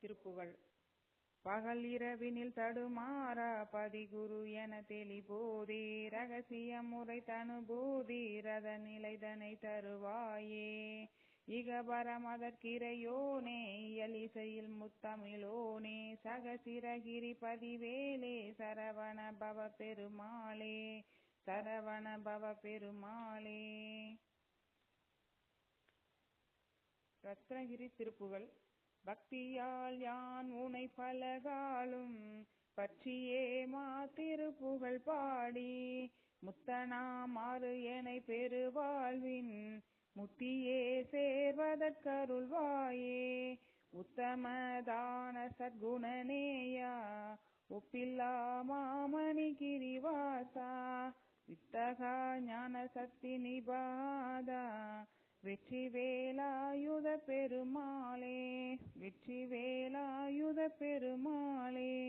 திருப்புகழ். பகல் இரவினில் தடுமாறா பதிகுரு என தெளிபோதே, ரகசிய முறை தனுபூதி ரத நிலைதனை தருவாயே. இகபரமதற்கிரையோனே இயலிசையில் முத்தமிழோனே, சகசிரகிரி பதிவேலே சரவண பவ பெருமாளே, சரவண பவ பெருமாளே. ரத்னகிரி திருப்புகழ். பக்தியால் யான் உனை பலகாலும் பற்றியே திருப்புகழ் பாடி, முத்தனாமாறு எனை பெருவாழ்வின் முத்தியே சேர்வதற்கருள்வாயே. உத்தமதான சத்குணநேயா ஒப்பில்லா மாமணி கிரிவாசா, வித்தகா ஞான சக்தி நிபாதா வெற்றி வேலாயுத பெருமாளே, வெற்றி வேலாயுத பெருமாளே.